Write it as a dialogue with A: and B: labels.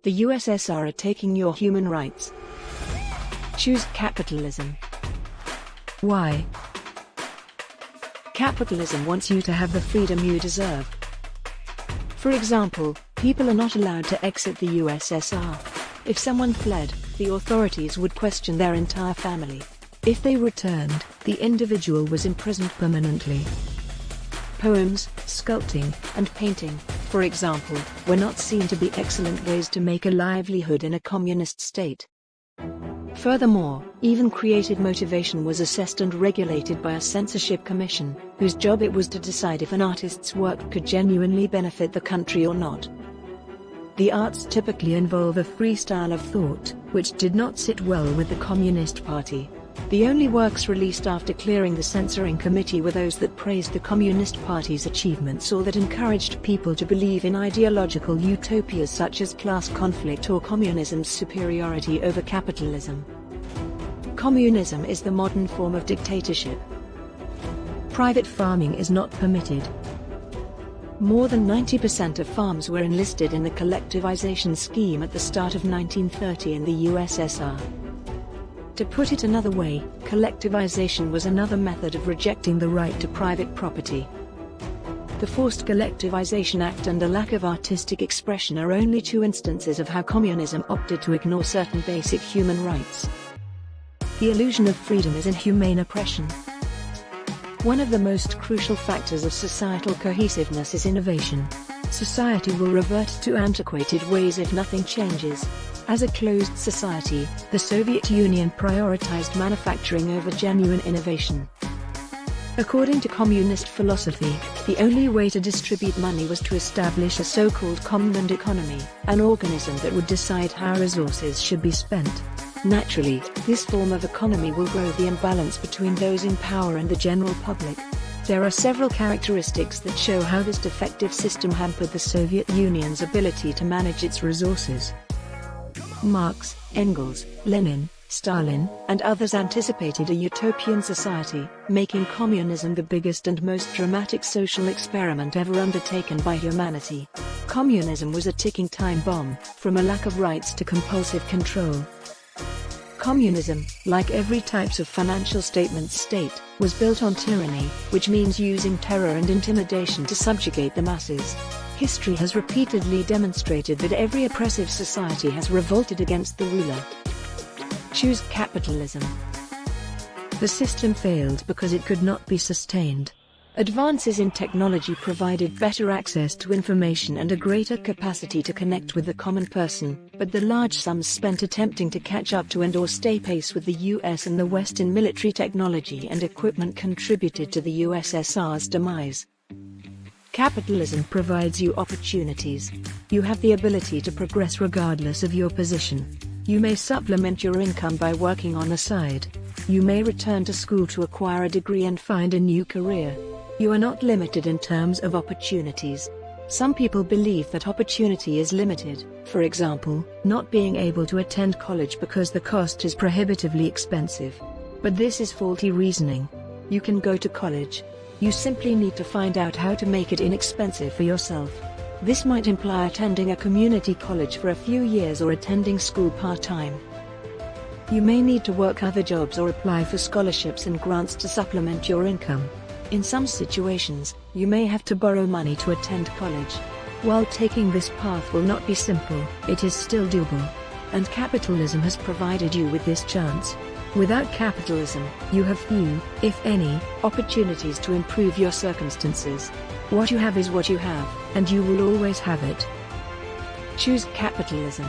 A: The USSR are taking your human rights. Choose capitalism.
B: Why?
A: Capitalism wants you to have the freedom you deserve. For example, people are not allowed to exit the USSR. If someone fled, the authorities would question their entire family.
B: If they returned, the individual was imprisoned permanently.
A: Poems, sculpting, and painting, for example, were not seen to be excellent ways to make a livelihood in a communist state. Furthermore, even creative motivation was assessed and regulated by a censorship commission, whose job it was to decide if an artist's work could genuinely benefit the country or not. The arts typically involve a free style of thought, which did not sit well with the Communist Party. The only works released after clearing the censoring committee were those that praised the Communist Party's achievements or that encouraged people to believe in ideological utopias such as class conflict or communism's superiority over capitalism. Communism is the modern form of dictatorship.
B: Private farming is not permitted.
A: More than 90% of farms were enlisted in the collectivization scheme at the start of 1930 in the USSR. To put it another way, collectivization was another method of rejecting the right to private property. The Forced Collectivization Act and a lack of artistic expression are only two instances of how communism opted to ignore certain basic human rights. The illusion of freedom is inhumane oppression. One of the most crucial factors of societal cohesiveness is innovation. Society will revert to antiquated ways if nothing changes. As a closed society, the Soviet Union prioritized manufacturing over genuine innovation. According to communist philosophy, the only way to distribute money was to establish a so-called command economy, an organism that would decide how resources should be spent. Naturally, this form of economy will grow the imbalance between those in power and the general public. There are several characteristics that show how this defective system hampered the Soviet Union's ability to manage its resources. Marx, Engels, Lenin, Stalin, and others anticipated a utopian society, making communism the biggest and most dramatic social experiment ever undertaken by humanity. Communism was a ticking time bomb, from a lack of rights to compulsive control. Communism, like every types of financial statement state, was built on tyranny, which means using terror and intimidation to subjugate the masses. History has repeatedly demonstrated that every oppressive society has revolted against the ruler. Choose capitalism. The system failed because it could not be sustained. Advances in technology provided better access to information and a greater capacity to connect with the common person, but the large sums spent attempting to catch up to and/or stay pace with the US and the West in military technology and equipment contributed to the USSR's demise. Capitalism provides you opportunities. You have the ability to progress regardless of your position. You may supplement your income by working on the side. You may return to school to acquire a degree and find a new career. You are not limited in terms of opportunities. Some people believe that opportunity is limited, for example, not being able to attend college because the cost is prohibitively expensive. But this is faulty reasoning. You can go to college. You simply need to find out how to make it inexpensive for yourself. This might imply attending a community college for a few years or attending school part-time. You may need to work other jobs or apply for scholarships and grants to supplement your income. In some situations, you may have to borrow money to attend college. While taking this path will not be simple, it is still doable. And capitalism has provided you with this chance. Without capitalism, you have few, if any, opportunities to improve your circumstances. What you have is what you have, and you will always have it. Choose capitalism.